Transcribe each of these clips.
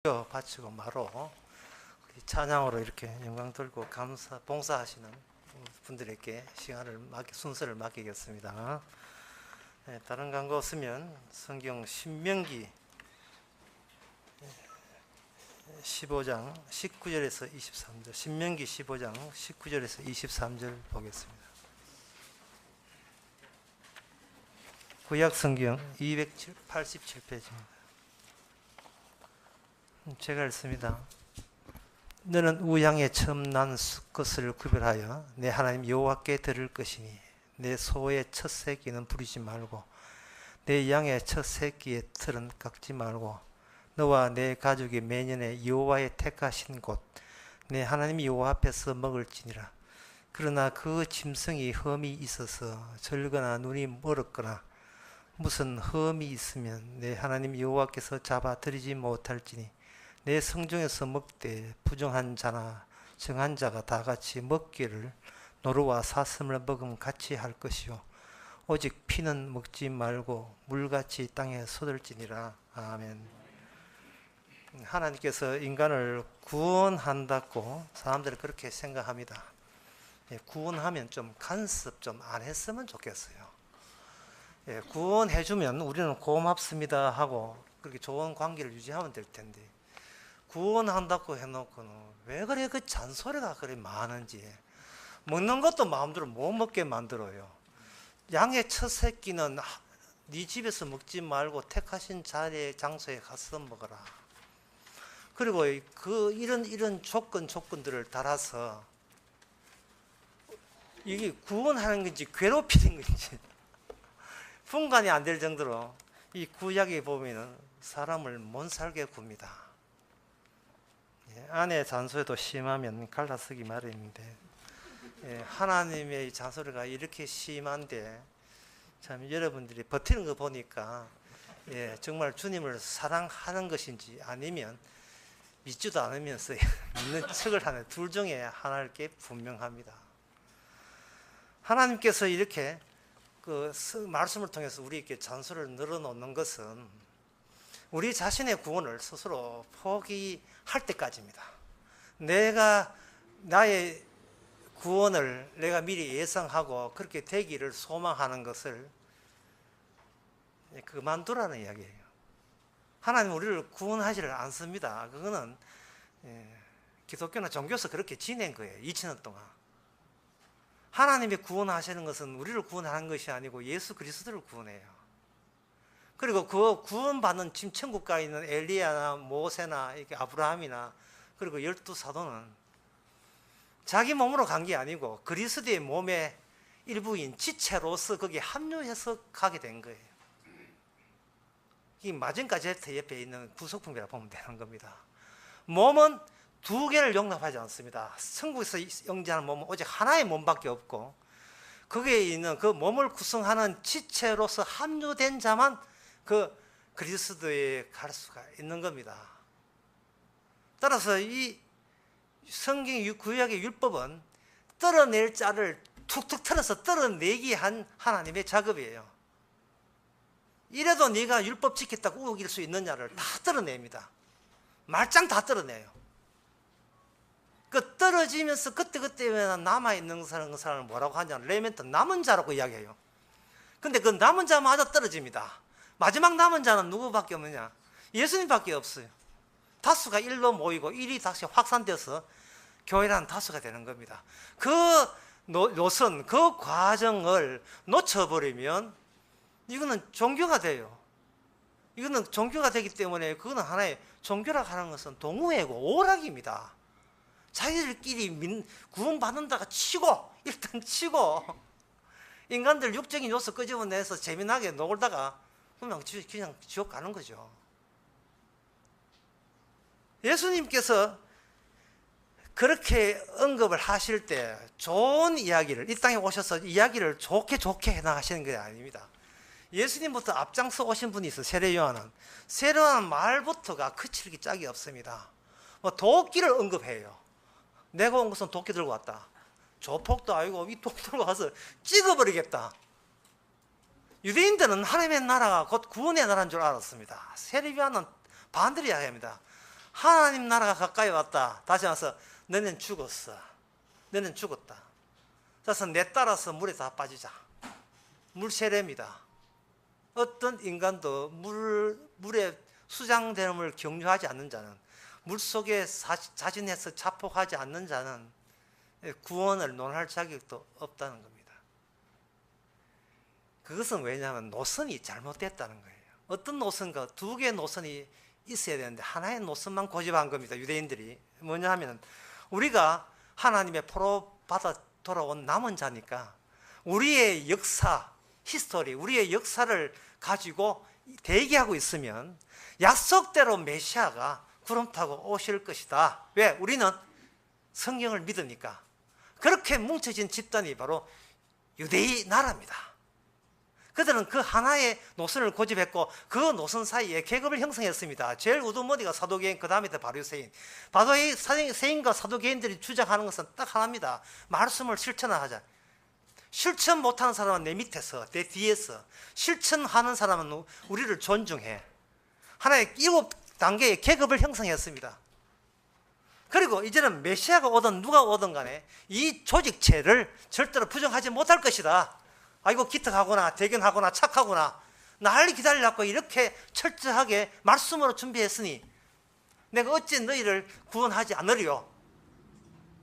바치고 마로 찬양으로 이렇게 영광 돌고 봉사하시는 분들에게 순서를 맡기겠습니다. 네, 다른 광고 없으면 성경 신명기 15장 19절에서 23절, 신명기 15장 19절에서 23절 보겠습니다. 구약 성경 287페이지입니다. 제가 읽습니다. 너는 우양의 처음 난 것을 구별하여 내 하나님 여호와께 드릴 것이니 내 소의 첫 새끼는 부리지 말고 내 양의 첫 새끼의 털은 깎지 말고 너와 내 가족이 매년에 여호와의 택하신 곳 내 하나님 여호와 앞에서 먹을지니라. 그러나 그 짐승이 흠이 있어서 절거나 눈이 멀었거나 무슨 흠이 있으면 내 하나님 여호와께서 잡아 드리지 못할지니 내 성중에서 먹되 부정한 자나 정한 자가 다 같이 먹기를 노루와 사슴을 먹음 같이 할 것이요 오직 피는 먹지 말고 물같이 땅에 쏟을지니라. 아멘. 하나님께서 인간을 구원한다고 사람들은 그렇게 생각합니다. 구원하면 좀 간섭 좀 안 했으면 좋겠어요. 구원해주면 우리는 고맙습니다 하고 그렇게 좋은 관계를 유지하면 될 텐데 구원한다고 해놓고는 왜 그래 그 잔소리가 그래 많은지. 먹는 것도 마음대로 못 먹게 만들어요. 양의 첫 새끼는 네 집에서 먹지 말고 택하신 자리에 장소에 가서 먹어라. 그리고 이런 조건들을 달아서 이게 구원하는 건지 괴롭히는 건지 분간이 안 될 정도로 이 구약에 보면은 사람을 못 살게 굽니다. 아내 잔소리도 심하면 갈라서기 마련인데 하나님의 잔소리가 이렇게 심한데 참 여러분들이 버티는 거 보니까 정말 주님을 사랑하는 것인지 아니면 믿지도 않으면서 믿는 척을 하는 둘 중에 하나일 게 분명합니다. 하나님께서 이렇게 그 말씀을 통해서 우리에게 잔소리를 늘어놓는 것은 우리 자신의 구원을 스스로 포기할 때까지입니다. 나의 구원을 내가 미리 예상하고 그렇게 되기를 소망하는 것을 그만두라는 이야기예요. 하나님 우리를 구원하지를 않습니다. 그거는 기독교나 종교에서 그렇게 지낸 거예요. 2000년 동안. 하나님이 구원하시는 것은 우리를 구원하는 것이 아니고 예수 그리스도를 구원해요. 그리고 그 구원받는 지금 천국가에 있는 엘리야나 모세나 이렇게 아브라함이나 그리고 12사도는 자기 몸으로 간 게 아니고 그리스도의 몸의 일부인 지체로서 거기에 합류해서 가게 된 거예요. 이 마징가 제트 옆에 있는 부속품이라고 보면 되는 겁니다. 몸은 두 개를 용납하지 않습니다. 천국에서 영지하는 몸은 오직 하나의 몸밖에 없고 거기에 있는 그 몸을 구성하는 지체로서 합류된 자만 그 그리스도에 갈 수가 있는 겁니다. 따라서 이 성경 구약의 율법은 떨어낼 자를 툭툭 틀어서 떨어내기 한 하나님의 작업이에요. 이래도 네가 율법 지켰다고 우길 수 있느냐를 다 떨어냅니다. 말짱 다 떨어내요. 그 떨어지면서 그때그때 남아있는 사람을 뭐라고 하냐면 레멘트 남은 자라고 이야기해요. 근데 그 남은 자마저 떨어집니다. 마지막 남은 자는 누구밖에 없느냐? 예수님밖에 없어요. 다수가 일로 모이고 일이 다시 확산돼서 교회라는 다수가 되는 겁니다. 그 노선, 그 과정을 놓쳐버리면 이거는 종교가 돼요. 이거는 종교가 되기 때문에 그거는 하나의 종교라고 하는 것은 동우회고 오락입니다. 자기들끼리 구원받는다가 일단 치고 인간들 육적인 요소 끄집어내서 재미나게 놀다가 그냥 지옥 가는 거죠. 예수님께서 그렇게 언급을 하실 때 좋은 이야기를 이 땅에 오셔서 이야기를 좋게 해나가시는 게 아닙니다. 예수님부터 앞장서 오신 분이 있어요. 세례요한은 말부터가 그치기 짝이 없습니다. 도끼를 언급해요. 내가 온 것은 도끼 들고 왔다. 조폭도 아니고 이 도끼 들고 와서 찍어버리겠다. 유대인들은 하나님의 나라가 곧 구원의 나라인 줄 알았습니다. 세례요한은 반대로 이야기합니다. 하나님 나라가 가까이 왔다. 다시 와서 너는 죽었어. 너는 죽었다. 그래서 내 따라서 물에 다 빠지자. 물세례입니다. 어떤 인간도 물에 수장됨을 경유하지 않는 자는, 물속에 자진해서 자폭하지 않는 자는 구원을 논할 자격도 없다는 겁니다. 그것은 왜냐하면 노선이 잘못됐다는 거예요. 어떤 노선과 두 개의 노선이 있어야 되는데 하나의 노선만 고집한 겁니다. 유대인들이. 뭐냐 하면 우리가 하나님의 포로 받아 돌아온 남은 자니까 우리의 역사, 히스토리, 우리의 역사를 가지고 대기하고 있으면 약속대로 메시아가 구름 타고 오실 것이다. 왜? 우리는 성경을 믿으니까. 그렇게 뭉쳐진 집단이 바로 유대인 나라입니다. 그들은 그 하나의 노선을 고집했고 그 노선 사이에 계급을 형성했습니다. 제일 우두머리가 사도개인, 그 다음에 바리새인. 바리새인과 사도개인들이 주장하는 것은 딱 하나입니다. 말씀을 실천하자. 실천 못하는 사람은 내 밑에서, 내 뒤에서, 실천하는 사람은 우리를 존중해. 하나의 7단계의 계급을 형성했습니다. 그리고 이제는 메시아가 오든 누가 오든 간에 이 조직체를 절대로 부정하지 못할 것이다. 아이고 기특하구나, 대견하구나, 착하구나, 나를 기다리려고 이렇게 철저하게 말씀으로 준비했으니 내가 어찌 너희를 구원하지 않으리요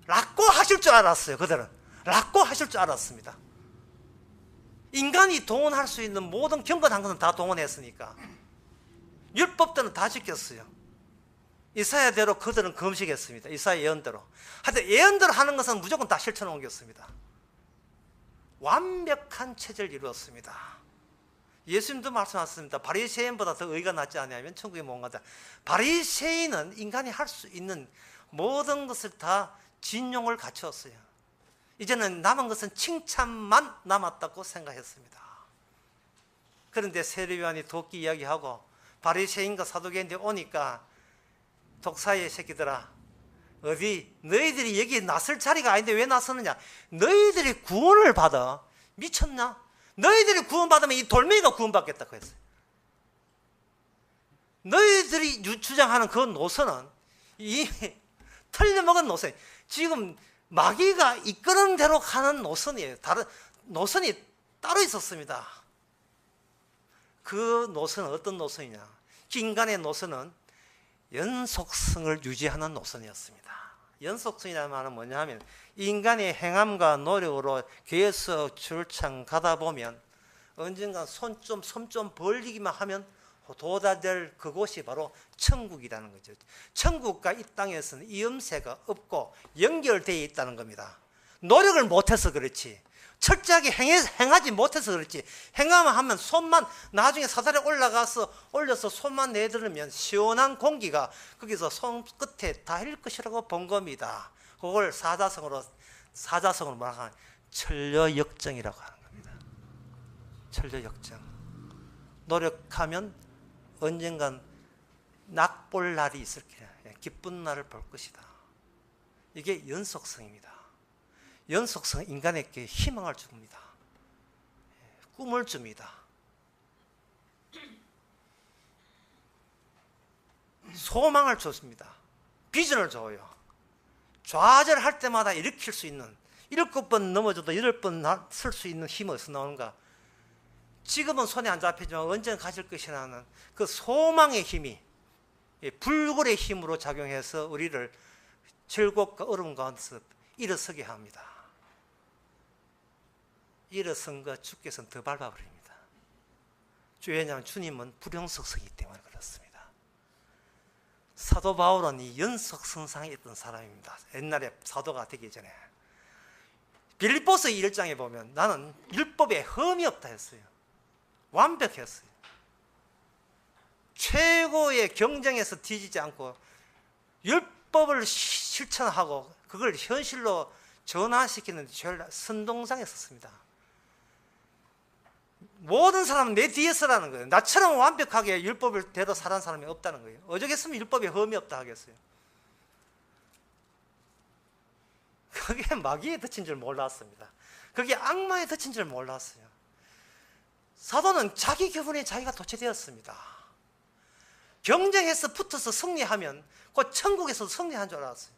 라고 하실 줄 알았어요. 그들은 라고 하실 줄 알았습니다. 인간이 동원할 수 있는 모든 경건한 것은 다 동원했으니까 율법들은 다 지켰어요. 이사야대로 그들은 금식했습니다. 이사야 예언대로. 하여튼 예언대로 하는 것은 무조건 다 실천해 옮겼습니다. 완벽한 체제를 이루었습니다. 예수님도 말씀하셨습니다. 바리새인보다 더 의가 낫지 않으면 천국에 못 가다. 바리새인은 인간이 할 수 있는 모든 것을 다 진용을 갖추었어요. 이제는 남은 것은 칭찬만 남았다고 생각했습니다. 그런데 세례요한이 도끼 이야기하고 바리새인과 사두개인들이 오니까 독사의 새끼들아, 어디 너희들이 여기 나설 자리가 아닌데 왜 나서느냐? 너희들이 구원을 받아. 미쳤나? 너희들이 구원받으면 이 돌멩이가 구원받겠다고 했어요. 너희들이 주장하는 그 노선은 이 틀려먹은 노선, 지금 마귀가 이끄는 대로 가는 노선이에요. 다른 노선이 따로 있었습니다. 그 노선은 어떤 노선이냐? 인간의 노선은 연속성을 유지하는 노선이었습니다. 연속성이라는 말은 뭐냐 하면 인간의 행함과 노력으로 계속 줄창 가다 보면 언젠가 손 좀 벌리기만 하면 도달될 그곳이 바로 천국이라는 거죠. 천국과 이 땅에서는 이음새가 없고 연결되어 있다는 겁니다. 노력을 못해서 그렇지, 철저하게 행하지 못해서 그렇지, 행하면 하면 손만 나중에 사다리에 올려서 손만 내두르면 시원한 공기가 거기서 손끝에 닿을 것이라고 본 겁니다. 그걸 사자성어로 뭐라고 하냐, 천려역정이라고 하는 겁니다. 천려역정. 노력하면 언젠간 낙볼 날이 있을 거야. 기쁜 날을 볼 것이다. 이게 연속성입니다. 연속성은 인간에게 희망을 줍니다. 꿈을 줍니다. 소망을 줬습니다. 비전을 줘요. 좌절할 때마다 일으킬 수 있는, 7번 넘어져도 8번 설 수 있는 힘이 어디서 나오는가? 지금은 손에 안 잡히지만 언젠가 가질 것이라는 그 소망의 힘이 불굴의 힘으로 작용해서 우리를 즐겁과 어려움 가운데서 일어서게 합니다. 일어선과 주께서는 더 밟아버립니다. 왜냐하면 주님은 불연속성이기 때문에 그렇습니다. 사도 바울은 이 연속성상에 있던 사람입니다. 옛날에 사도가 되기 전에. 빌립보서 1장에 보면 나는 율법에 흠이 없다 했어요. 완벽했어요. 최고의 경쟁에서 뒤지지 않고 율법을 실천하고 그걸 현실로 전환시키는 제일 선동장에 섰습니다. 모든 사람은 내 뒤에 서라는 거예요. 나처럼 완벽하게 율법을 대로 살아는 사람이 없다는 거예요. 어쩌겠으면 율법에 흠이 없다 하겠어요. 그게 마귀에 덮친 줄 몰랐습니다. 그게 악마에 덮친 줄 몰랐어요. 사도는 자기 교훈에 자기가 도취되었습니다. 경쟁해서 붙어서 승리하면 그 천국에서 승리한 줄 알았어요.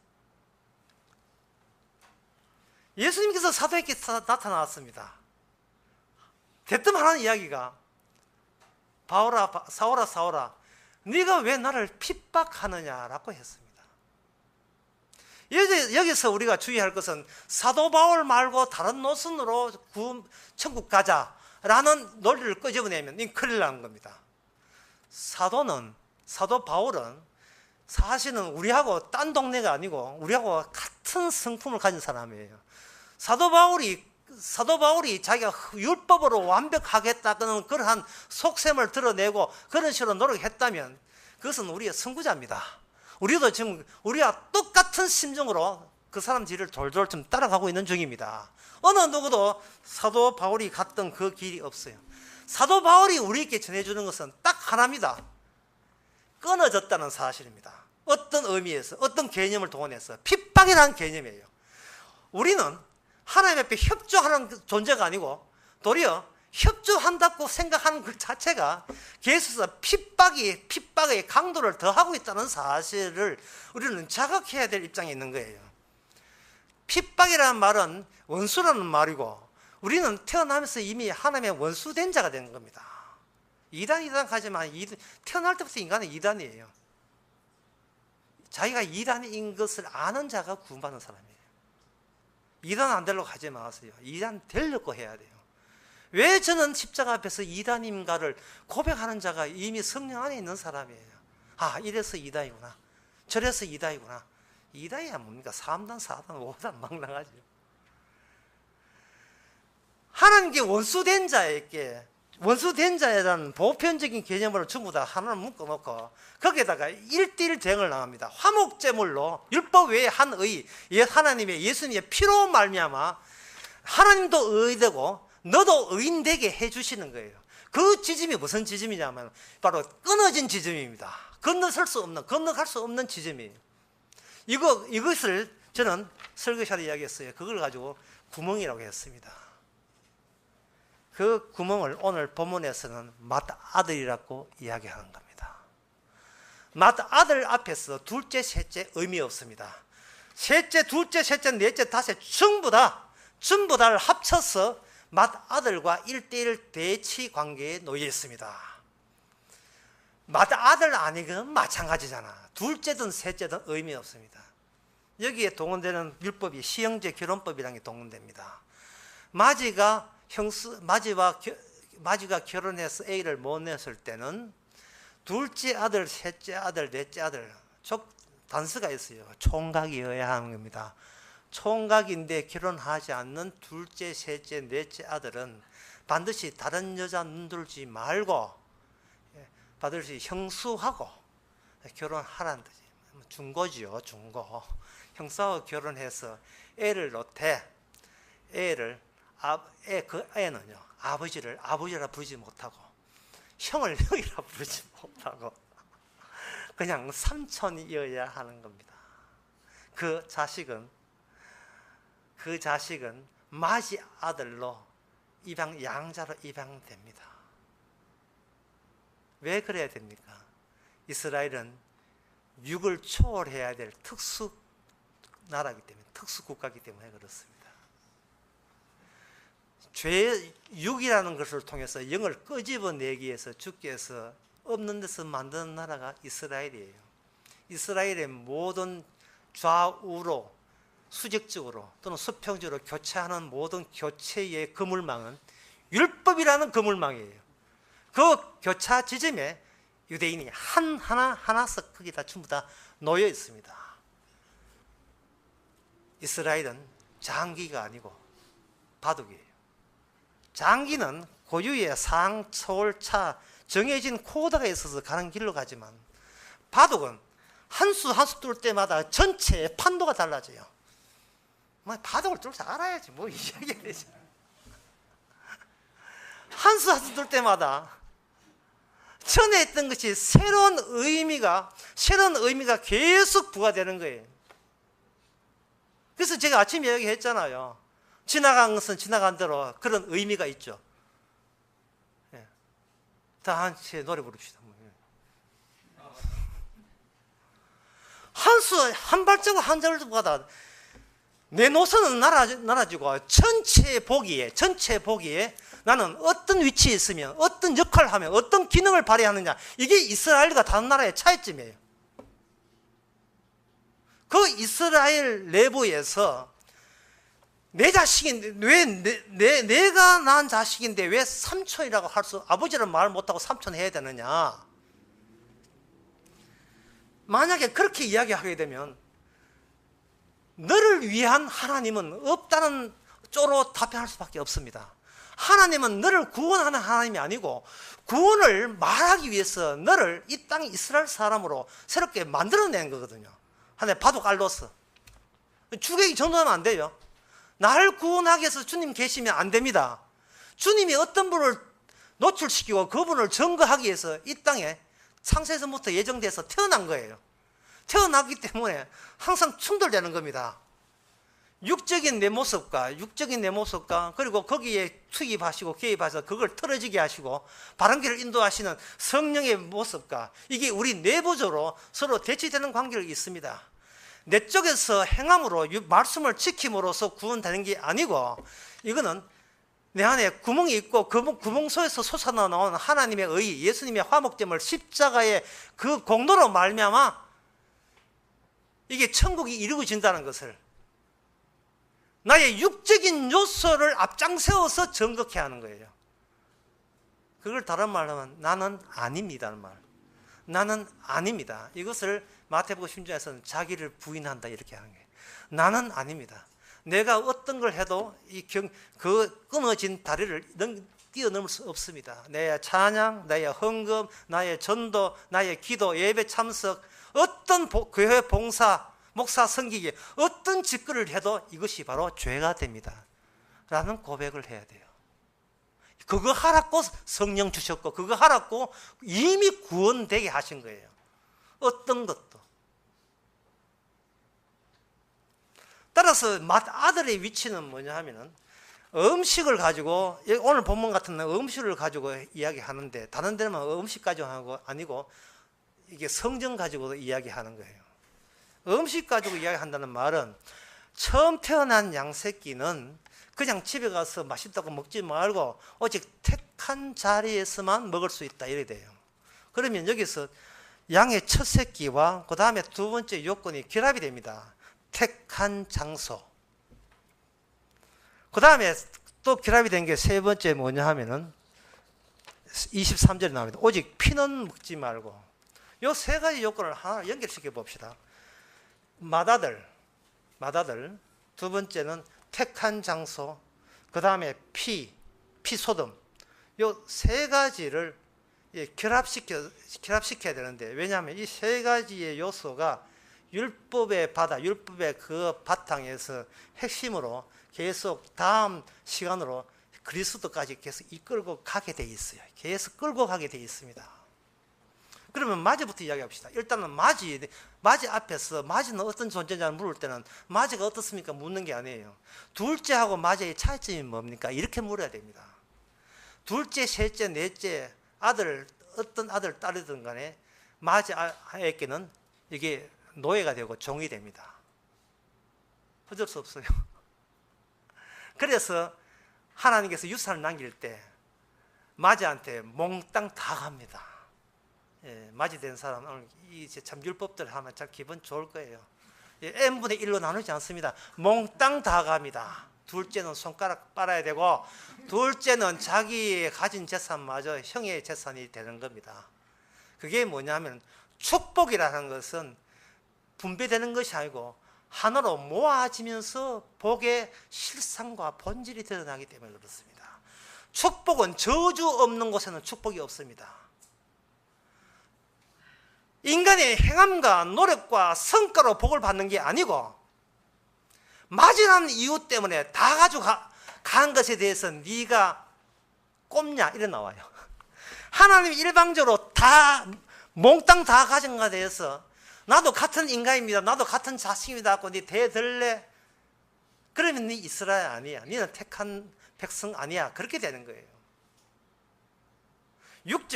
예수님께서 사도에게 나타나왔습니다. 대뜸 하는 이야기가 사울아 사울아 네가 왜 나를 핍박하느냐라고 했습니다. 여기서 우리가 주의할 것은 사도 바울 말고 다른 노선으로 천국 가자라는 논리를 끄집어내면 이 큰일 나는 겁니다. 사도 바울은 사실은 우리하고 딴 동네가 아니고 우리하고 같은 성품을 가진 사람이에요. 사도 바울이 자기가 율법으로 완벽하겠다는 그러한 속셈을 드러내고 그런 식으로 노력했다면 그것은 우리의 선구자입니다. 우리도 지금 우리와 똑같은 심정으로 그 사람 뒤를 돌돌 좀 따라가고 있는 중입니다. 어느 누구도 사도 바울이 갔던 그 길이 없어요. 사도 바울이 우리에게 전해주는 것은 딱 하나입니다. 끊어졌다는 사실입니다. 어떤 의미에서 어떤 개념을 동원해서 핍박이라는 개념이에요. 우리는 하나님 앞에 협조하는 존재가 아니고 도리어 협조한다고 생각하는 그 자체가 계속해서 핍박의 강도를 더하고 있다는 사실을 우리는 자각해야 될 입장에 있는 거예요. 핍박이라는 말은 원수라는 말이고 우리는 태어나면서 이미 하나님의 원수된 자가 되는 겁니다. 이단 하지만 태어날 때부터 인간은 이단이에요. 자기가 이단인 것을 아는 자가 구원받는 사람이에요. 이단 안 되려고 하지 마세요. 이단 되려고 해야 돼요. 왜 저는 십자가 앞에서 이단인가를 고백하는 자가 이미 성령 안에 있는 사람이에요. 아, 이래서 이단이구나. 저래서 이단이구나. 이단이야 뭡니까? 3단, 4단, 5단 막 나가죠. 하나님께 원수된 자에라는 보편적인 개념으로 전부 다 하나를 묶어놓고 거기에다가 1:1 대응을 나갑니다. 화목제물로 율법 외에 한 의, 하나님의 예수님의 피로 말미암아 하나님도 의되고 너도 의인되게 해주시는 거예요. 그 지점이 무슨 지점이냐면 바로 끊어진 지점입니다. 건너갈 수 없는 지점이에요. 이것을 저는 설교사로 이야기했어요. 그걸 가지고 구멍이라고 했습니다. 그 구멍을 오늘 본문에서는 맏아들이라고 이야기하는 겁니다. 맏아들 앞에서 둘째, 셋째 의미 없습니다. 셋째, 둘째, 셋째, 넷째, 다섯 전부 다를 합쳐서 맏아들과 1:1 대치 관계에 놓여 있습니다. 맏아들 아니건 마찬가지잖아. 둘째든 셋째든 의미 없습니다. 여기에 동원되는 율법이 시형제 결혼법이라는 게 동원됩니다. 마지가 결혼해서 A를 못 냈을 때는 둘째 아들, 셋째 아들, 넷째 아들 단서가 있어요. 총각이어야 하는 겁니다. 총각인데 결혼하지 않는 둘째, 셋째, 넷째 아들은 반드시 다른 여자 눈들지 말고 반드시 형수하고 결혼하라는 뜻이에요. 중고지요, 중고. 형수하고 결혼해서 애를 놓되 그 애는요 아버지라 부르지 못하고 형을 형이라 부르지 못하고 그냥 삼촌이어야 하는 겁니다. 그 자식은 맏이 아들로 양자로 입양됩니다. 왜 그래야 됩니까? 이스라엘은 육을 초월해야 될 특수 나라이기 때문에, 특수 국가이기 때문에 그렇습니다. 육이라는 것을 통해서 영을 끄집어내기 위해서 주께서 없는 데서 만드는 나라가 이스라엘이에요. 이스라엘의 모든 좌우로 수직적으로 또는 수평적으로 교체하는 모든 교체의 그물망은 율법이라는 그물망이에요. 그 교차 지점에 유대인이 하나씩 크게 다 전부 다 놓여 있습니다. 이스라엘은 장기가 아니고 바둑이에요. 장기는 고유의 상, 초월, 차 정해진 코드가 있어서 가는 길로 가지만 바둑은 한 수 뚫을 때마다 전체의 판도가 달라져요. 바둑을 뚫을 줄 알아야지 뭐 이야기해야 되지. 한 수 뚫을 때마다 전에 했던 것이 새로운 의미가 계속 부과되는 거예요. 그래서 제가 아침에 이야기했잖아요. 지나간 것은 지나간 대로 그런 의미가 있죠. 예. 다 같이 노래 부릅시다. 한 발자국 한 발자국마다 내 노선은 날아지고 전체 보기에 나는 어떤 위치에 있으면 어떤 역할을 하면 어떤 기능을 발휘하느냐, 이게 이스라엘과 다른 나라의 차이점이에요. 그 이스라엘 내부에서 내 자식인데 왜 내가 낳은 자식인데 왜 삼촌이라고 할 수, 아버지는 말 못하고 삼촌 해야 되느냐. 만약에 그렇게 이야기하게 되면 너를 위한 하나님은 없다는 쪽으로 답변할 수밖에 없습니다. 하나님은 너를 구원하는 하나님이 아니고 구원을 말하기 위해서 너를 이 땅 이스라엘 사람으로 새롭게 만들어낸 거거든요. 하나님 바둑 알로스. 죽이기 전도하면 안 돼요. 나를 구원하기 위해서 주님 계시면 안 됩니다. 주님이 어떤 분을 노출시키고 그분을 증거하기 위해서 이 땅에 창세에서부터 예정돼서 태어난 거예요. 태어났기 때문에 항상 충돌되는 겁니다. 육적인 내 모습과 그리고 거기에 투입하시고 개입하셔서 그걸 틀어지게 하시고 바른 길을 인도하시는 성령의 모습과 이게 우리 내부적으로 서로 대치되는 관계가 있습니다. 내 쪽에서 행함으로 말씀을 지킴으로써 구원되는 게 아니고, 이거는 내 안에 구멍이 있고 그 구멍 속에서 솟아나온 하나님의 의, 예수님의 화목됨을 십자가의 그 공로로 말미암아 이게 천국이 이루어진다는 것을, 나의 육적인 요소를 앞장세워서 정극해 하는 거예요. 그걸 다른 말로 하면 나는 아닙니다는 말. 나는 아닙니다. 이것을 마태복음 16장에서는 자기를 부인한다 이렇게 하는 거예요. 나는 아닙니다. 내가 어떤 걸 해도 그 끊어진 다리를 뛰어넘을 수 없습니다. 나의 찬양, 나의 헌금, 나의 전도, 나의 기도, 예배 참석, 어떤 교회 봉사, 목사 섬기기, 어떤 직거를 해도 이것이 바로 죄가 됩니다 라는 고백을 해야 돼요. 그거 하라고 성령 주셨고 그거 하라고 이미 구원되게 하신 거예요. 어떤 것도. 따라서 아들의 위치는 뭐냐 하면은 음식을 가지고, 오늘 본문 같은 음식을 가지고 이야기하는데 다른 데는 음식 가지고 아니고 이게 성경 가지고도 이야기하는 거예요. 음식 가지고 이야기한다는 말은 처음 태어난 양새끼는 그냥 집에 가서 맛있다고 먹지 말고 오직 택한 자리에서만 먹을 수 있다 이래 돼요. 그러면 여기서 양의 첫 새끼와 그 다음에 두 번째 요건이 결합이 됩니다. 택한 장소. 그 다음에 또 결합이 된 게 세 번째 뭐냐 하면은 23절에 나옵니다. 오직 피는 먹지 말고. 요 세 가지 요건을 하나 연결시켜 봅시다. 맏아들, 두 번째는 택한 장소, 그 다음에 피소돔. 요 세 가지를 결합시켜야 되는데, 왜냐하면 이 세 가지의 요소가 율법의 율법의 그 바탕에서 핵심으로 계속 다음 시간으로 그리스도까지 계속 이끌고 가게 돼 있어요. 계속 끌고 가게 돼 있습니다. 그러면 마지부터 이야기합시다. 일단은 마지 앞에서 마지는 어떤 존재냐를 물을 때는 마지가 어떻습니까? 묻는 게 아니에요. 둘째하고 마지의 차이점이 뭡니까? 이렇게 물어야 됩니다. 둘째, 셋째, 넷째 어떤 아들, 딸이든 간에 마지에게는 이게 노예가 되고 종이 됩니다. 어쩔 수 없어요. 그래서 하나님께서 유산을 남길 때 마지한테 몽땅 다 갑니다. 예, 맞이된 사람 오늘 참 율법들 하면 참 기분 좋을 거예요. n분의 1로 나누지 않습니다. 몽땅 다 갑니다. 둘째는 손가락 빨아야 되고, 둘째는 자기 가진 재산마저 형의 재산이 되는 겁니다. 그게 뭐냐면 축복이라는 것은 분배되는 것이 아니고 하나로 모아지면서 복의 실상과 본질이 드러나기 때문에 그렇습니다. 축복은 저주 없는 곳에는 축복이 없습니다. 인간의 행함과 노력과 성과로 복을 받는 게 아니고 맞이라는 이유 때문에 다 가지고 간 것에 대해서 네가 꼽냐 이래 나와요. 하나님이 일방적으로 다 몽땅 다 가진 것에 대해서 나도 같은 인간입니다. 나도 같은 자식입니다 하고 네 대들래? 그러면 네 이스라엘 아니야. 네는 택한 백성 아니야. 그렇게 되는 거예요.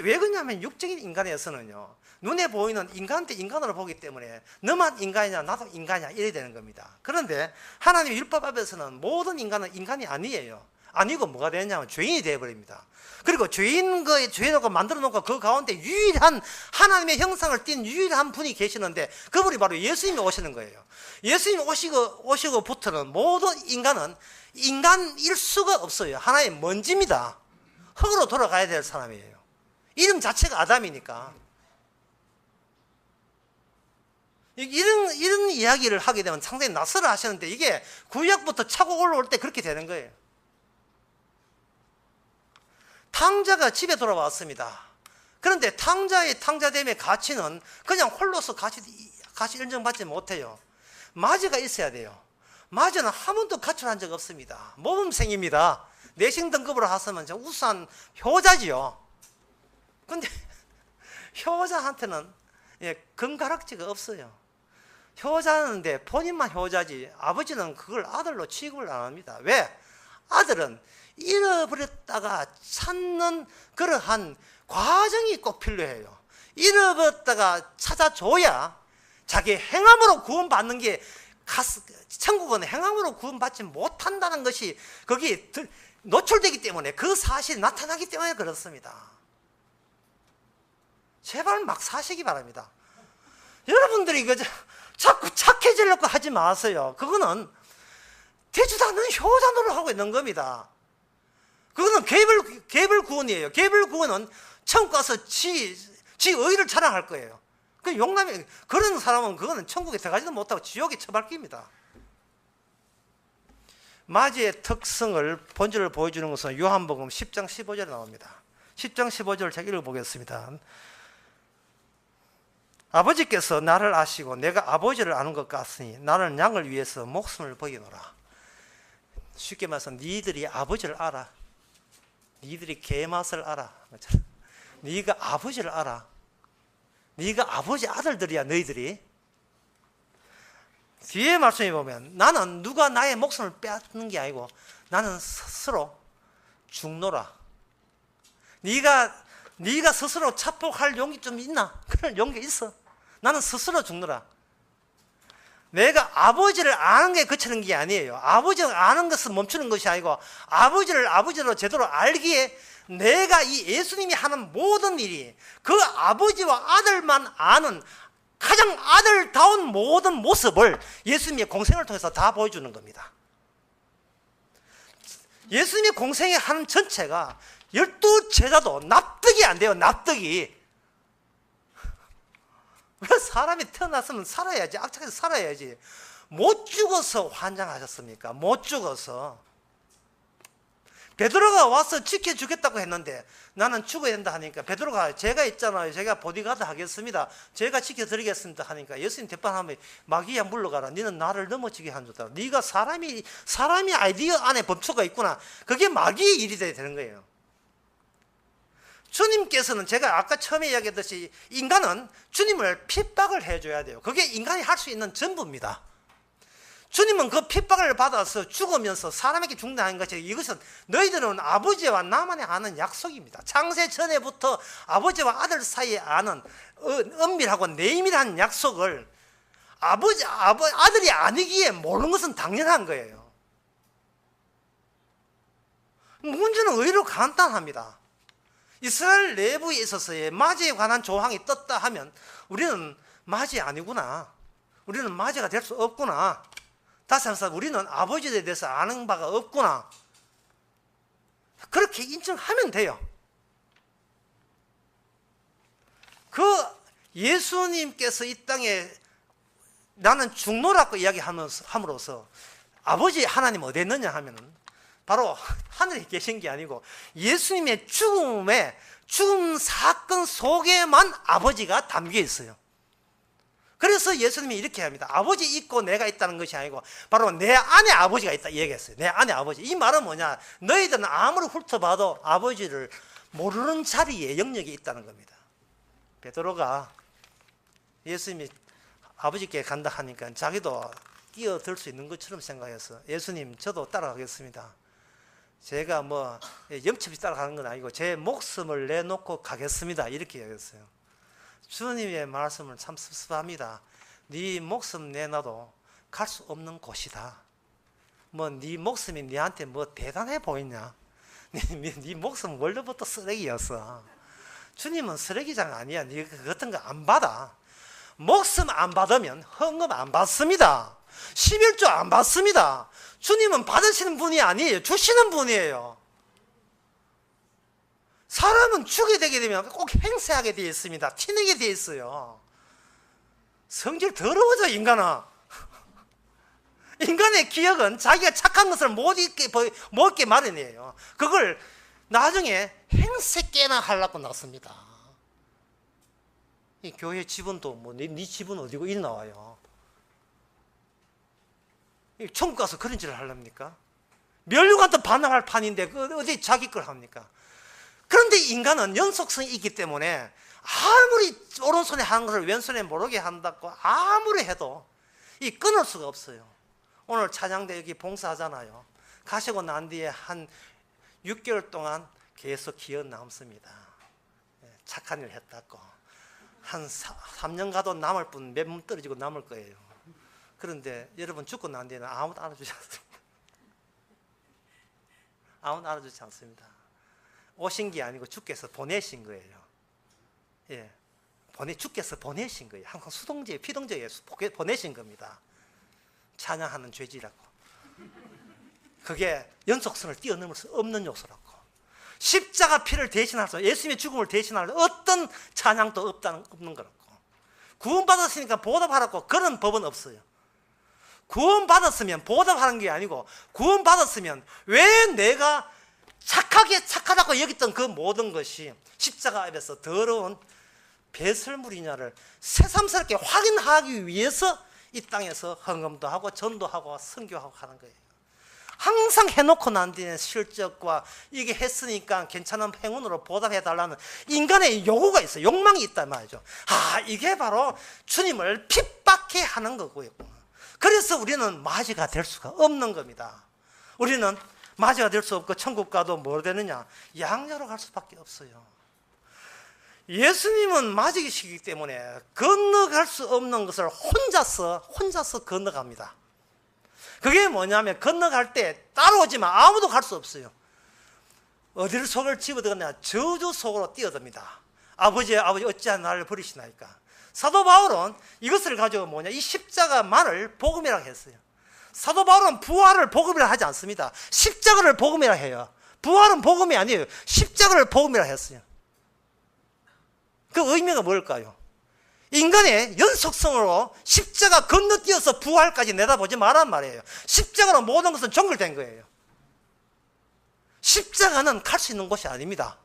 왜 그러냐면 육적인 인간에서는요, 눈에 보이는 인간한테 인간으로 보기 때문에 너만 인간이냐 나도 인간이냐 이래 되는 겁니다. 그런데 하나님의 율법 앞에서는 모든 인간은 인간이 아니에요. 아니고 뭐가 되냐면 죄인이 되어버립니다. 그리고 죄인하고 만들어 놓고 그 가운데 유일한 하나님의 형상을 띈 유일한 분이 계시는데 그분이 바로 예수님이 오시는 거예요. 예수님이 오시고부터는 모든 인간은 인간일 수가 없어요. 하나의 먼지입니다. 흙으로 돌아가야 될 사람이에요. 이름 자체가 아담이니까. 이런 이야기를 하게 되면 상당히 낯설어 하시는데 이게 구약부터 차고 올라올 때 그렇게 되는 거예요. 탕자가 집에 돌아왔습니다. 그런데 탕자의 탕자됨의 가치는 그냥 홀로서 가치 인정받지 못해요. 마귀가 있어야 돼요. 마귀는 한 번도 가출한 적 없습니다. 모범생입니다. 내신 등급으로 하시면 우수한 효자지요. 근데 효자한테는 금가락지가 없어요. 효자인데 본인만 효자지 아버지는 그걸 아들로 취급을 안 합니다. 왜? 아들은 잃어버렸다가 찾는 그러한 과정이 꼭 필요해요. 잃어버렸다가 찾아줘야 자기 행함으로 구원받는 게 천국은 행함으로 구원받지 못한다는 것이 거기에 노출되기 때문에 그 사실이 나타나기 때문에 그렇습니다. 제발 막 사시기 바랍니다. 여러분들이 자꾸 착해지려고 하지 마세요. 그거는 되지도 않는 효자 노릇하고 있는 겁니다. 그거는 개별 구원이에요. 개별 구원은 천국 가서 지 의를 자랑할 거예요. 그 용남이 그런 사람은 그거는 천국에 들어가지도 못하고 지옥에 처박힙니다. 마귀의 특성을 본질을 보여주는 것은 요한복음 10장 15절에 나옵니다. 10장 15절을 제가 읽어보겠습니다. 아버지께서 나를 아시고 내가 아버지를 아는 것 같으니 나는 양을 위해서 목숨을 버리노라. 쉽게 말해서 니들이 아버지를 알아. 니들이 개맛을 알아. 네가 아버지를 알아. 네가 아버지 아들들이야. 너희들이. 뒤에 말씀에 보면 나는 누가 나의 목숨을 빼앗는 게 아니고 나는 스스로 죽노라. 네가 스스로 자폭할 용기 좀 있나? 그런 용기 있어. 나는 스스로 죽노라. 내가 아버지를 아는 게 그치는 게 아니에요. 아버지를 아는 것은 멈추는 것이 아니고 아버지를 아버지로 제대로 알기에 내가 이 예수님이 하는 모든 일이 그 아버지와 아들만 아는 가장 아들다운 모든 모습을 예수님의 공생을 통해서 다 보여주는 겁니다. 예수님의 공생에 하는 전체가 12제자도 납득이 안 돼요. 납득이. 왜 사람이 태어났으면 살아야지. 악착해서 살아야지. 못 죽어서 환장하셨습니까? 못 죽어서. 베드로가 와서 지켜주겠다고 했는데 나는 죽어야 된다 하니까 베드로가 제가 있잖아요. 제가 보디가드 하겠습니다. 제가 지켜드리겠습니다 하니까 예수님 대판하면 마귀야 물러가라. 너는 나를 넘어지게 한 줄다. 네가 사람이 아이디어 안에 범초가 있구나. 그게 마귀의 일이 되는 거예요. 주님께서는 제가 아까 처음에 이야기했듯이 인간은 주님을 핍박을 해줘야 돼요. 그게 인간이 할 수 있는 전부입니다. 주님은 그 핍박을 받아서 죽으면서 사람에게 죽는다는 것이 이것은 너희들은 아버지와 나만이 아는 약속입니다. 창세 전에부터 아버지와 아들 사이에 아는 은밀하고 내밀한 약속을 아들이 아니기에 모르는 것은 당연한 거예요. 문제는 의외로 간단합니다. 이스라엘 내부에 있어서의 마귀에 관한 조항이 떴다 하면 우리는 마귀 아니구나. 우리는 마귀가 될 수 없구나. 다시 한번 우리는 아버지에 대해서 아는 바가 없구나. 그렇게 인정하면 돼요. 그 예수님께서 이 땅에 나는 죽노라고 이야기함으로써 아버지 하나님 어디 있느냐 하면은 바로 하늘에 계신 게 아니고 예수님의 죽음 사건 속에만 아버지가 담겨 있어요. 그래서 예수님이 이렇게 합니다. 아버지 있고 내가 있다는 것이 아니고 바로 내 안에 아버지가 있다 이 얘기했어요. 내 안에 아버지. 이 말은 뭐냐? 너희들은 아무리 훑어봐도 아버지를 모르는 자리에 영역이 있다는 겁니다. 베드로가 예수님이 아버지께 간다 하니까 자기도 끼어들 수 있는 것처럼 생각해서 예수님 저도 따라가겠습니다. 제가 영첩이 따라가는 건 아니고 제 목숨을 내놓고 가겠습니다. 이렇게 얘기했어요. 주님의 말씀을 참 섭섭합니다. 네 목숨 내놔도 갈 수 없는 곳이다. 뭐 네 목숨이 네한테 뭐 대단해 보이냐? 네 목숨 원래부터 쓰레기였어. 주님은 쓰레기장 아니야. 네 같은 거 안 받아. 목숨 안 받으면 헌금 안 받습니다. 11조 안 받습니다. 주님은 받으시는 분이 아니에요. 주시는 분이에요. 사람은 죽게 되게 되면 꼭 행세하게 되어 있습니다. 튀내게 되어 있어요. 성질 더러워져, 인간은. 인간의 기억은 자기가 착한 것을 못 잊게 마련이에요. 그걸 나중에 행세 깨나 하려고 났습니다. 이 교회 지분도 뭐, 네 지분 어디고 일 나와요. 천국 가서 그런 짓을 하렵니까? 멸류관도 반납할 판인데 어디 자기 걸 합니까? 그런데 인간은 연속성이 있기 때문에 아무리 오른손에 하는 것을 왼손에 모르게 한다고 아무리 해도 이 끊을 수가 없어요. 오늘 찬양대 여기 봉사하잖아요. 가시고 난 뒤에 한 6개월 동안 계속 기억 남습니다. 착한 일 했다고. 한 3년 가도 남을 뿐 몇 문 떨어지고 남을 거예요. 그런데 여러분 죽고 난 뒤에는 아무도 알아주지 않습니다. 아무도 알아주지 않습니다. 오신 게 아니고 주께서 보내신 거예요. 예, 주께서 보내신 거예요. 항상 수동제, 피동제에 보내신 겁니다. 찬양하는 죄지라고. 그게 연속성을 뛰어넘을 수 없는 요소라고. 십자가 피를 대신할 수, 예수님의 죽음을 대신할 어떤 찬양도 없는 거라고. 구원받았으니까 보답하라고 그런 법은 없어요. 구원받았으면 보답하는 게 아니고, 구원받았으면 왜 내가 착하다고 여겼던 그 모든 것이 십자가 앞에서 더러운 배설물이냐를 새삼스럽게 확인하기 위해서 이 땅에서 헌금도 하고 전도하고 선교하고 하는 거예요. 항상 해놓고 난 뒤에 실적과 이게 했으니까 괜찮은 행운으로 보답해달라는 인간의 요구가 있어요. 욕망이 있단 말이죠. 이게 바로 주님을 핍박해 하는 거고요. 그래서 우리는 맞이가 될 수가 없는 겁니다. 우리는 맞이가 될 수 없고 천국 가도 뭐 되느냐? 양녀로 갈 수밖에 없어요. 예수님은 맞이시기 때문에 건너갈 수 없는 것을 혼자서 건너갑니다. 그게 뭐냐면 건너갈 때 따라오지만 아무도 갈 수 없어요. 어디를 속을 집어들었냐? 저주 속으로 뛰어듭니다. 아버지 어찌하여 나를 버리시나이까. 사도 바울은 이것을 가지고 이 십자가만을 복음이라고 했어요. 사도 바울은 부활을 복음이라 하지 않습니다. 십자가를 복음이라 해요. 부활은 복음이 아니에요. 십자가를 복음이라 했어요. 그 의미가 뭘까요? 인간의 연속성으로 십자가 건너뛰어서 부활까지 내다보지 말란 말이에요. 십자가로 모든 것은 종결된 거예요. 십자가는 갈 수 있는 곳이 아닙니다.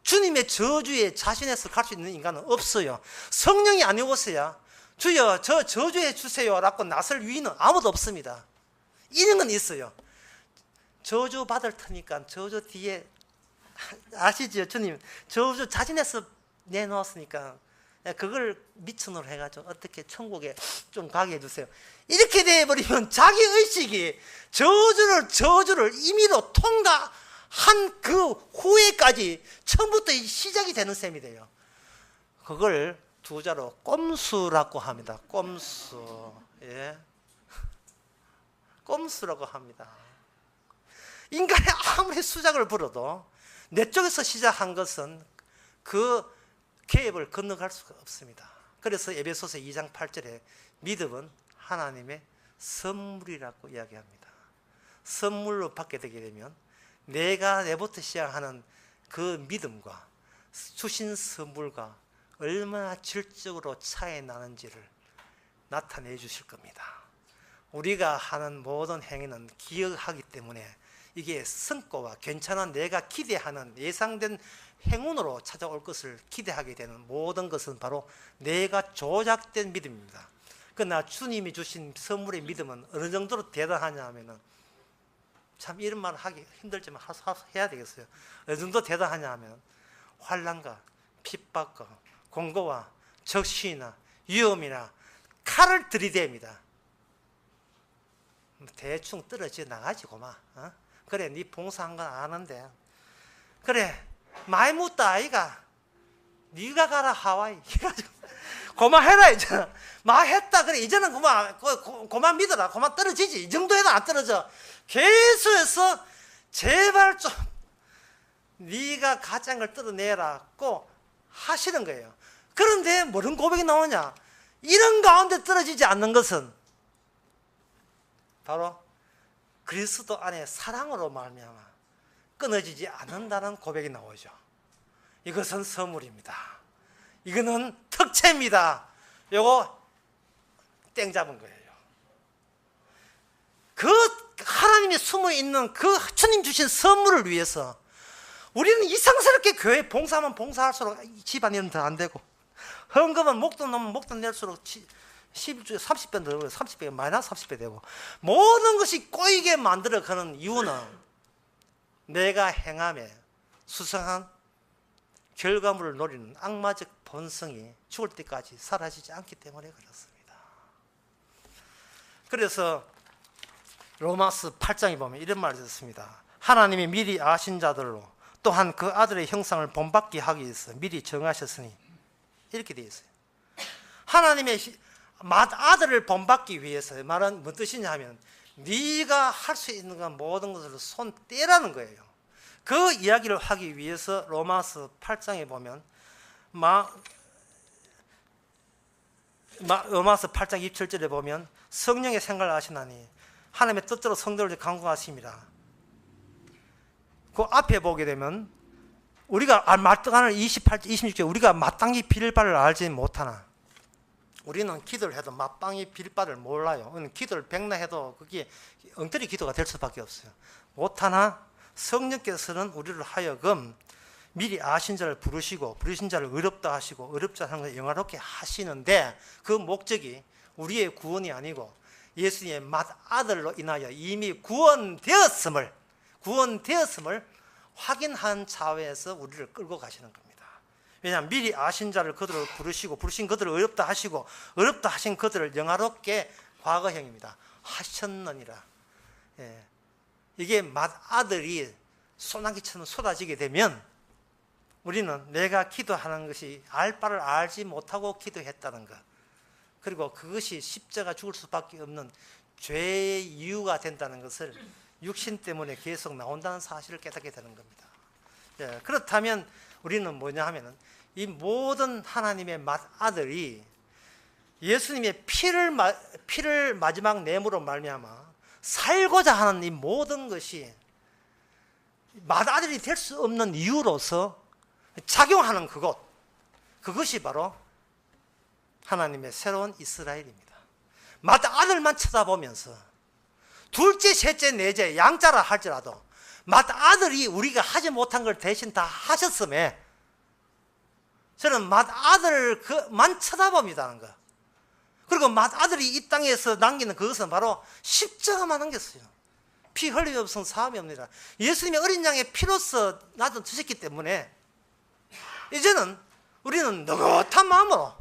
주님의 저주에 자신에서 갈 수 있는 인간은 없어요. 성령이 안 오셔야 주여 저 저주해 주세요 라고 나설 위인은 아무도 없습니다. 이런 건 있어요. 저주 받을 테니까 저주 뒤에 아시죠? 주님 저주 자신에서 내놓았으니까 그걸 미천으로 해가지고 어떻게 천국에 좀 가게 해주세요. 이렇게 돼버리면 자기 의식이 저주를 임의로 통과한 그 후에까지 처음부터 시작이 되는 셈이 돼요. 그걸 두 자로 꼼수라고 합니다. 꼼수. 예. 꼼수라고 합니다. 인간이 아무리 수작을 부려도 내 쪽에서 시작한 것은 그 갭을 건너갈 수가 없습니다. 그래서 에베소서 2장 8절에 믿음은 하나님의 선물이라고 이야기합니다. 선물로 받게 되게 되면 내가 내부터 시작하는 그 믿음과 주신 선물과 얼마나 질적으로 차이 나는지를 나타내 주실 겁니다. 우리가 하는 모든 행위는 기억하기 때문에 이게 성과와 괜찮은 내가 기대하는 예상된 행운으로 찾아올 것을 기대하게 되는 모든 것은 바로 내가 조작된 믿음입니다. 그러나 주님이 주신 선물의 믿음은 어느 정도로 대단하냐 하면은 참 이런 말 하기 힘들지만 해야 되겠어요. 어느 정도 대단하냐 하면 환난과 핍박과 공고와 적시나 위험이나 칼을 들이댑니다. 대충 떨어져 나가지 고마. 그래 네 봉사한 건 아는데 그래 많이 묻다 아이가 네가 가라 하와이. 그만해라 이제. 막 했다. 그래 이제는 그만 믿어라. 그만 떨어지지. 이 정도 해도 안 떨어져. 계속해서 제발 좀 네가 가짜인 걸 떨어내라고 하시는 거예요. 그런데 무슨 고백이 나오냐? 이런 가운데 떨어지지 않는 것은 바로 그리스도 안에 사랑으로 말미암아 끊어지지 않는다는 고백이 나오죠. 이것은 선물입니다. 이거는 특채입니다. 요거 땡 잡은 거예요. 그 하나님이 숨어 있는 그 주님 주신 선물을 위해서 우리는 이상스럽게 교회 봉사하면 봉사할수록 집안일은 더 안 되고, 헌금은 목돈 넣으면 목돈 낼수록 11주에 30배 더, 30배 마이너스 30배 되고, 모든 것이 꼬이게 만들어가는 이유는 내가 행함에 수상한 결과물을 노리는 악마적 본성이 죽을 때까지 사라지지 않기 때문에 그렇습니다. 그래서 로마서 8장에 보면 이런 말이 있습니다. 하나님이 미리 아신 자들로 또한 그 아들의 형상을 본받게 하기 위해서 미리 정하셨으니, 이렇게 되어 있어요. 하나님의 아들을 본받기 위해서 말은 무슨 뜻이냐 하면 네가 할 수 있는 건 모든 것으로 손 떼라는 거예요. 그 이야기를 하기 위해서 로마서 8장에 보면 로마서 8장 27절에 보면 성령의 생각을 아시나니 하나님의 뜻대로 성도를 강구하십니다. 그 앞에 보게 되면 우리가 마땅한 28절 26절 우리가 마땅히 빌 바를 알지 못하나, 우리는 기도를 해도 마땅히 빌 바를 몰라요. 기도를 백나 해도 그게 엉터리 기도가 될 수밖에 없어요. 못하나 성령께서는 우리를 하여금 미리 아신 자를 부르시고 부르신 자를 어렵다 하시고 어렵지 않은 것을 영화롭게 하시는데, 그 목적이 우리의 구원이 아니고 예수님의 맏아들로 인하여 이미 구원되었음을 확인한 차원에서 우리를 끌고 가시는 겁니다. 왜냐하면 미리 아신 자를 그들을 부르시고 부르신 그들을 어렵다 하시고 어렵다 하신 그들을 영화롭게, 과거형입니다. 하셨느니라. 예. 이게 맏아들이 소나기처럼 쏟아지게 되면 우리는 내가 기도하는 것이 알 바를 알지 못하고 기도했다는 것, 그리고 그것이 십자가 죽을 수밖에 없는 죄의 이유가 된다는 것을 육신 때문에 계속 나온다는 사실을 깨닫게 되는 겁니다. 예, 그렇다면 우리는 뭐냐 하면은 이 모든 하나님의 맏아들이 예수님의 피를 마지막 내므로 말미암아 살고자 하는 이 모든 것이 맏아들이 될 수 없는 이유로서 작용하는 그것이 바로 하나님의 새로운 이스라엘입니다. 맏아들만 쳐다보면서 둘째, 셋째, 넷째, 양자라 할지라도 맏아들이 우리가 하지 못한 걸 대신 다 하셨음에 저는 맏아들만 쳐다봅니다는 거. 그리고 맏아들이 이 땅에서 남기는 그것은 바로 십자가만 남겼어요. 피 흘림이 없으면 사함이 없느니라. 예수님의 어린 양의 피로서 나도 드셨기 때문에 이제는 우리는 느긋한 마음으로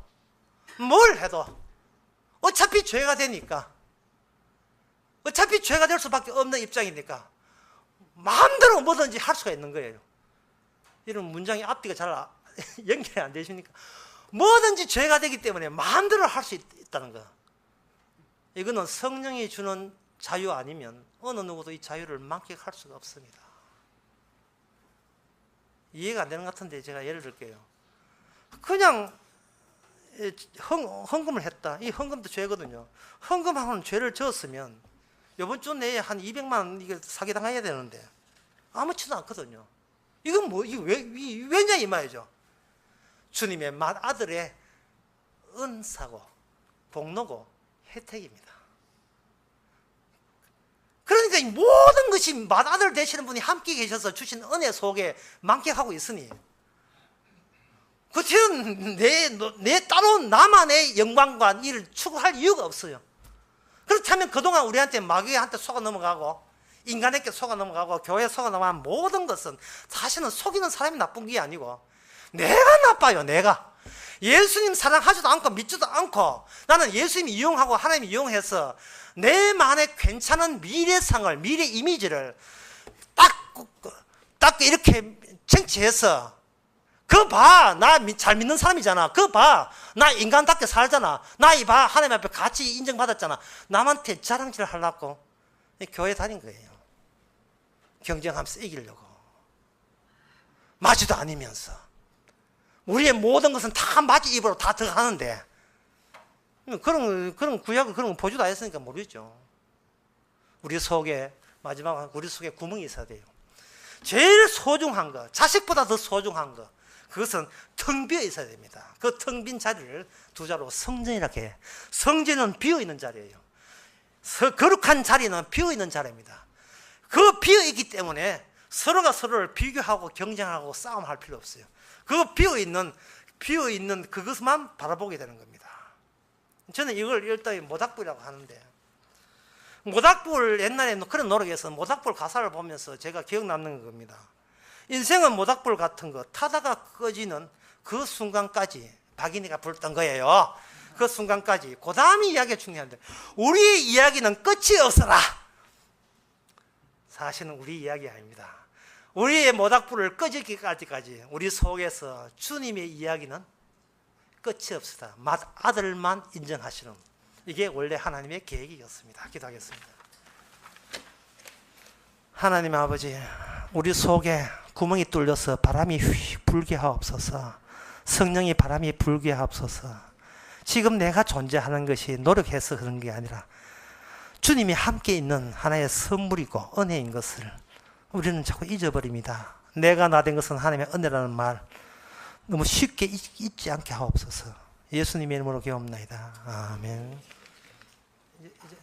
뭘 해도 어차피 죄가 되니까, 어차피 죄가 될 수밖에 없는 입장이니까 마음대로 뭐든지 할 수가 있는 거예요. 이런 문장이 앞뒤가 잘 연결이 안 되십니까? 뭐든지 죄가 되기 때문에 마음대로 할 수 있다는 거. 이거는 성령이 주는 자유 아니면 어느 누구도 이 자유를 만끽할 수가 없습니다. 이해가 안 되는 것 같은데 제가 예를 들게요. 그냥 헌금을 했다. 이 헌금도 죄거든요. 헌금하고는 죄를 지었으면 이번 주 내에 한 200만 원 이게 사기당해야 되는데 아무렇지도 않거든요. 이건 이거 왜냐 이 말이죠. 주님의 맏아들의 은사고 복노고 혜택입니다. 그러니까 이 모든 것이 맏아들 되시는 분이 함께 계셔서 주신 은혜 속에 만끽하고 있으니 그 뒤는 내 따로 나만의 영광과 일을 추구할 이유가 없어요. 그렇다면 그동안 우리한테 마귀한테 속아 넘어가고 인간에게 속아 넘어가고 교회에 속아 넘어간 모든 것은 사실은 속이는 사람이 나쁜 게 아니고 내가 나빠요. 내가 예수님 사랑하지도 않고 믿지도 않고 나는 예수님 이용하고 하나님 이용해서 내만의 괜찮은 미래상을, 미래 이미지를 딱 이렇게 쟁취해서 그거 봐. 나 잘 믿는 사람이잖아. 그거 봐. 나 인간답게 살잖아. 나 이 봐. 하나님 앞에 같이 인정받았잖아. 남한테 자랑질 하려고 교회 다닌 거예요. 경쟁하면서 이기려고. 마주도 아니면서. 우리의 모든 것은 다 마주 입으로 다 들어가는데 그런 구약을 그런 거 보지도 않았으니까 모르죠. 우리 속에 마지막 우리 속에 구멍이 있어야 돼요. 제일 소중한 거, 자식보다 더 소중한 거, 그것은 텅 비어 있어야 됩니다. 그 텅 빈 자리를 두 자로 성전이라고 해. 성전은 비어 있는 자리예요. 거룩한 자리는 비어 있는 자리입니다. 그 비어 있기 때문에 서로가 서로를 비교하고 경쟁하고 싸움할 필요 없어요. 그 비어 있는 그것만 바라보게 되는 겁니다. 저는 이걸 일단 모닥불이라고 하는데, 모닥불 옛날에 그런 노력에서 모닥불 가사를 보면서 제가 기억 남는 겁니다. 인생은 모닥불 같은 거, 타다가 꺼지는 그 순간까지 박인이가 불렀던 거예요. 그 순간까지. 그 다음 이야기가 중요한데, 우리의 이야기는 끝이 없어라. 사실은 우리 이야기 아닙니다. 우리의 모닥불을 꺼지기까지 우리 속에서 주님의 이야기는 끝이 없으다. 아들만 인정하시는, 이게 원래 하나님의 계획이었습니다. 기도하겠습니다. 하나님 아버지, 우리 속에 구멍이 뚫려서 바람이 휙 불게 하옵소서. 성령이 바람이 불게 하옵소서. 지금 내가 존재하는 것이 노력해서 그런 게 아니라 주님이 함께 있는 하나의 선물이고 은혜인 것을 우리는 자꾸 잊어버립니다. 내가 나 된 것은 하나님의 은혜라는 말 너무 쉽게 잊지 않게 하옵소서. 예수님의 이름으로 기도합니다. 아멘. 이제